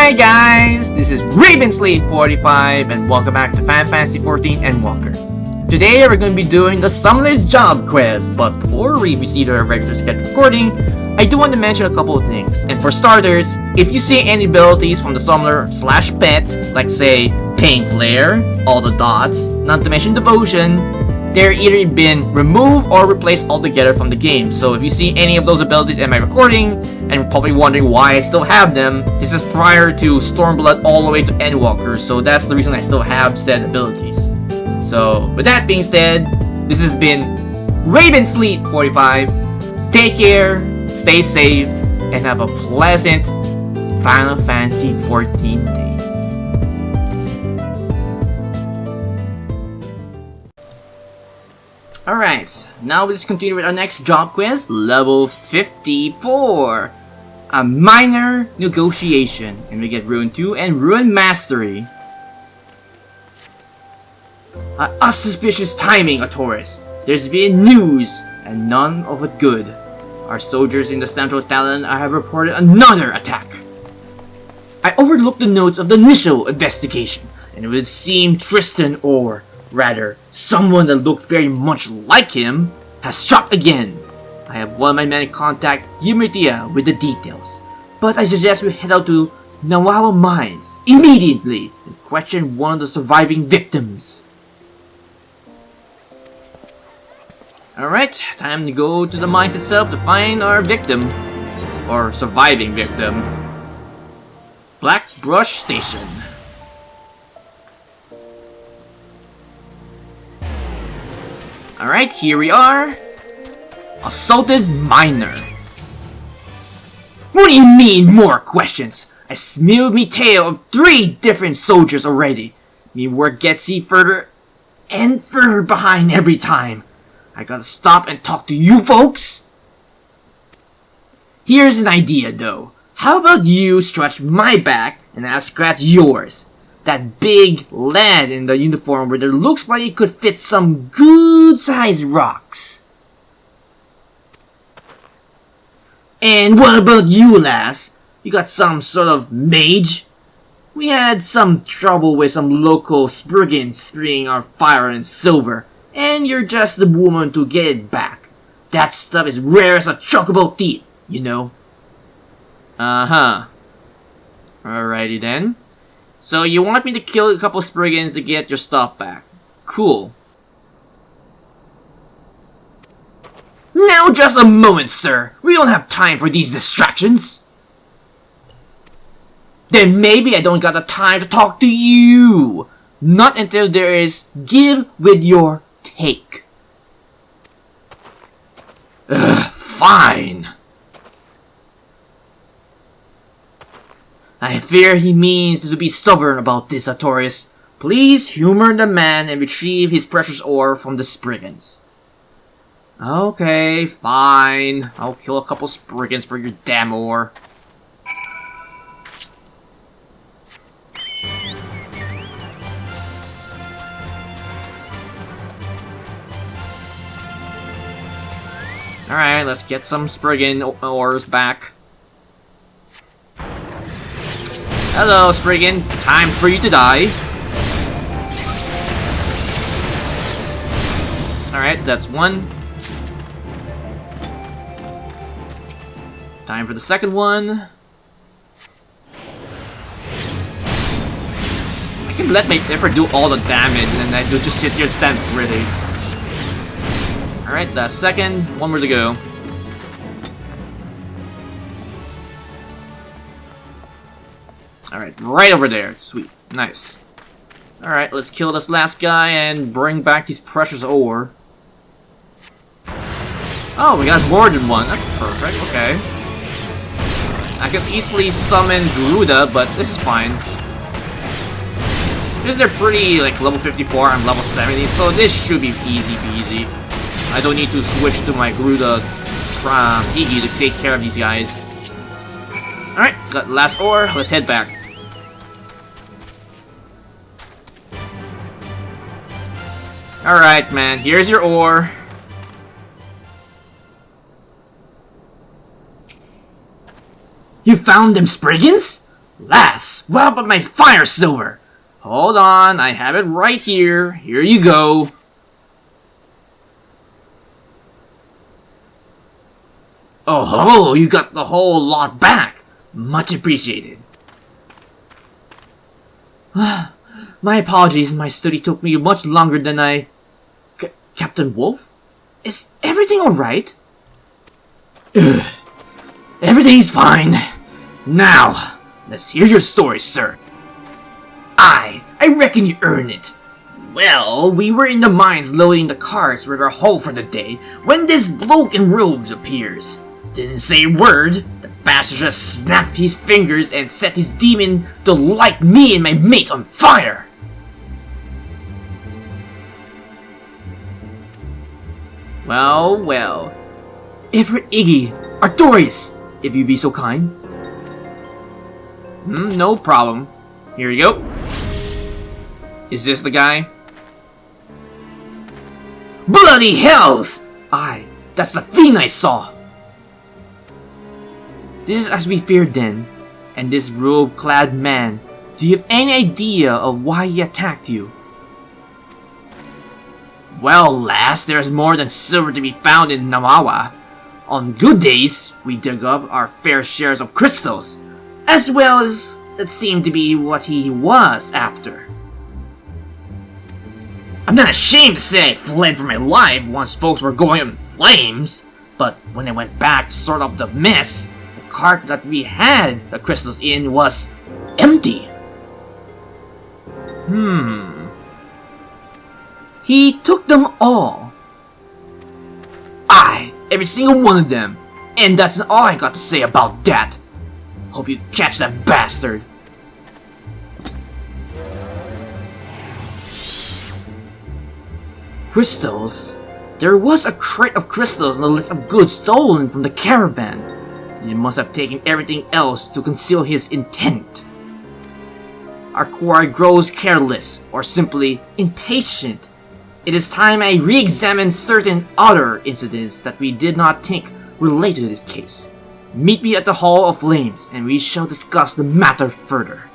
Hi guys, this is Ravensleep45 and welcome back to Final Fantasy XIV Endwalker. Today we're going to be doing the Summoner's Job quest, but before we proceed to our regular scheduled recording, I do want to mention a couple of things. And for starters, if you see any abilities from the Summoner/Pet, like say Pain Flare, all the dots, not to mention Devotion, they're either been removed or replaced altogether from the game. So if you see any of those abilities in my recording, and you're probably wondering why I still have them, this is prior to Stormblood all the way to Endwalker, so that's the reason I still have said abilities. So with that being said, this has been Ravensleep45. Take care, stay safe, and have a pleasant Final Fantasy XIV day. Alright, now let's continue with our next job quest, level 54. A minor negotiation. And we get Rune 2 and Rune Mastery. Auspicious timing, Taurus. There's been news, and none of it good. Our soldiers in the Central Talon have reported another attack. I overlooked the notes of the initial investigation, and it would seem Tristan, or rather, someone that looked very much like him, has shot again. I have one of my men in contact Eorzea with the details, but I suggest we head out to Nawawa Mines immediately and question one of the surviving victims. Alright, time to go to the mines itself to find our victim, or surviving victim. Black Brush Station. Alright, here we are. Assaulted Miner. What do you mean, more questions? I smelled me tale of 3 different soldiers already. Me work gets you further and further behind every time. I gotta stop and talk to you folks? Here's an idea though. How about you scratch my back and I'll scratch yours? That big lad in the uniform where it looks like it could fit some good-sized rocks. And what about you, lass? You got some sort of mage? We had some trouble with some local spriggans spraying our fire and silver, and you're just the woman to get it back. That stuff is rare as a chocobo teeth, you know. Uh-huh. Alrighty then. So you want me to kill a couple spriggans to get your stuff back. Cool. Now just a moment, sir. We don't have time for these distractions. Then maybe I don't got the time to talk to you. Not until there is give with your take. Fine. I fear he means to be stubborn about this, Taurus. Please humor the man and retrieve his precious ore from the Spriggans. Okay, fine. I'll kill a couple Spriggans for your damn ore. Alright, let's get some Spriggan ores back. Hello, Spriggan. Time for you to die. Alright, that's one. Time for the second one. I can let my Ifrit do all the damage and then I do just sit here and stand pretty. Alright, that's second. One more to go. Alright, right over there. Sweet. Nice. Alright, let's kill this last guy and bring back his precious ore. Oh, we got more than one. That's perfect. Okay. I can easily summon Garuda, but this is fine. Because they're pretty, like, level 54, I'm level 70, so this should be easy peasy. I don't need to switch to my Garuda Iggy to take care of these guys. Alright, got the last ore. Let's head back. Alright, man. Here's your ore. You found them Spriggans? Lass, what about my fire silver? Hold on, I have it right here. Here you go. Oh, you got the whole lot back. Much appreciated. My apologies, my study took me much longer than I... Captain Wolf? Is everything alright? Everything's fine. Now, let's hear your story, sir. I reckon you earned it. Well, we were in the mines loading the carts with our haul for the day when this bloke in robes appears. Didn't say a word. The bastard just snapped his fingers and set his demon to light me and my mate on fire. Well, well. Ifrit, Iggy, Artorius, if you be so kind. No problem. Here you go. Is this the guy? Bloody hells! Aye, that's the fiend I saw! This is as we feared then. And this robe-clad man, do you have any idea of why he attacked you? Well, lass, there's more than silver to be found in Amalj'aa. On good days, we dug up our fair shares of crystals, as well as that seemed to be what he was after. I'm not ashamed to say I fled for my life once folks were going up in flames, but when I went back to sort out the mess, the cart that we had the crystals in was empty. He took them all. Aye, every single one of them. And that's all I got to say about that. Hope you catch that bastard. Crystals? There was a crate of crystals on the list of goods stolen from the caravan. He must have taken everything else to conceal his intent. Our quarry grows careless, or simply impatient. It is time I re-examine certain other incidents that we did not think related to this case. Meet me at the Hall of Flames, and we shall discuss the matter further.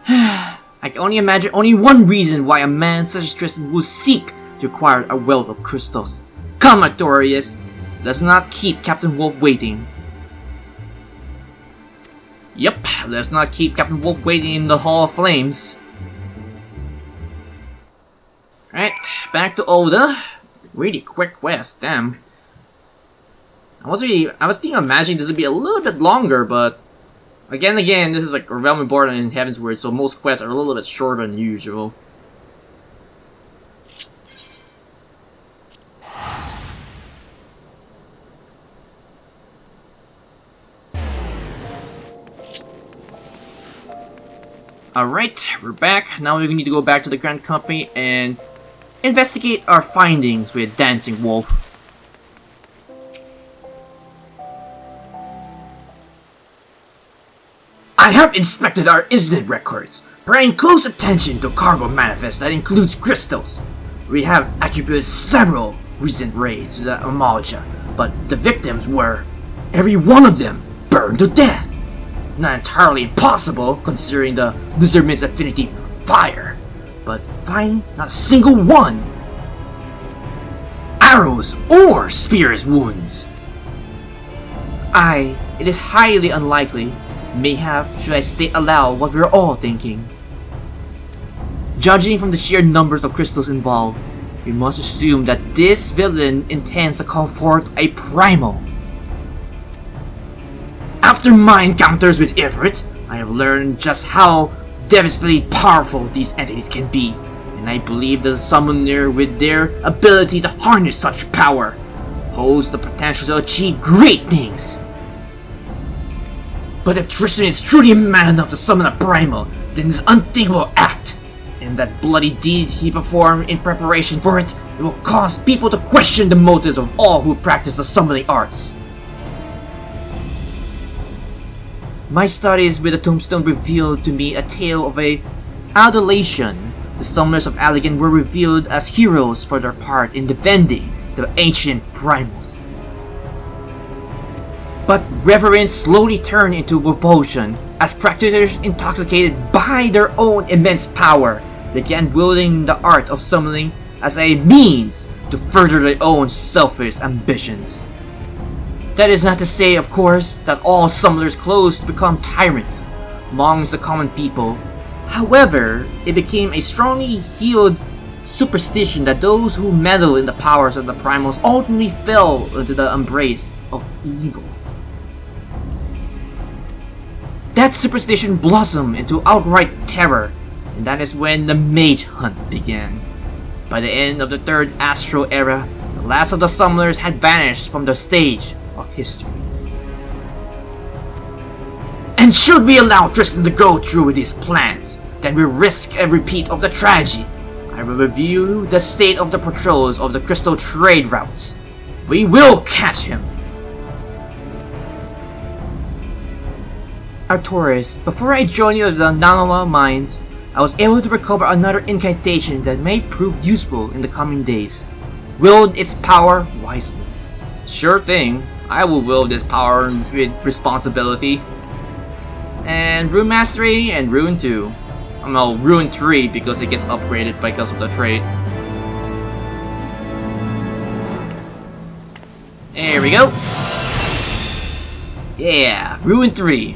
I can only imagine only one reason why a man such as Tristan would seek to acquire a wealth of crystals. Come, Artorius, let's not keep Captain Wolf waiting. Yep, let's not keep Captain Wolf waiting in the Hall of Flames. Alright, back to Oda. Really quick quest, damn. I was thinking of imagining this would be a little bit longer, but again, this is like a Realm Reborn and Heaven's Word, so most quests are a little bit shorter than usual. Alright, we're back. Now we need to go back to the Grand Company and investigate our findings with Dancing Wolf. I have inspected our incident records, paying close attention to cargo manifest that includes crystals. We have attributed several recent raids to the Amalj'aa, but the victims were, every one of them, burned to death. Not entirely impossible considering the lizardman's affinity for fire, but find not a single one. Arrows or spears wounds. It is highly unlikely. Mayhap, should I state aloud what we're all thinking? Judging from the sheer numbers of crystals involved, we must assume that this villain intends to call forth a primal. After my encounters with Ifrit, I have learned just how devastatingly powerful these entities can be, and I believe the summoner with their ability to harness such power holds the potential to achieve great things. But if Tristan is truly man enough to summon a primal, then this unthinkable act, and that bloody deed he performed in preparation for it, will cause people to question the motives of all who practice the summoning arts. My studies with the tombstone revealed to me a tale of a adulation. The summoners of Allag were revealed as heroes for their part in defending the ancient primals. But reverence slowly turned into repulsion as practitioners intoxicated by their own immense power began wielding the art of summoning as a means to further their own selfish ambitions. That is not to say, of course, that all summoners close to become tyrants amongst the common people. However, it became a strongly held superstition that those who meddle in the powers of the primals ultimately fell into the embrace of evil. That superstition blossomed into outright terror, and that is when the mage hunt began. By the end of the third astral era, the last of the summoners had vanished from the stage of history. And should we allow Tristan to go through with his plans, then we risk a repeat of the tragedy. I will review the state of the patrols of the crystal trade routes. We will catch him! Arcturus, before I joined you at the Amalj'aa mines, I was able to recover another incantation that may prove useful in the coming days. Wield its power wisely. Sure thing, I will wield this power with responsibility. And Rune Mastery and Rune 2. No, Rune 3 because it gets upgraded because of the trait. There we go. Yeah, Rune 3.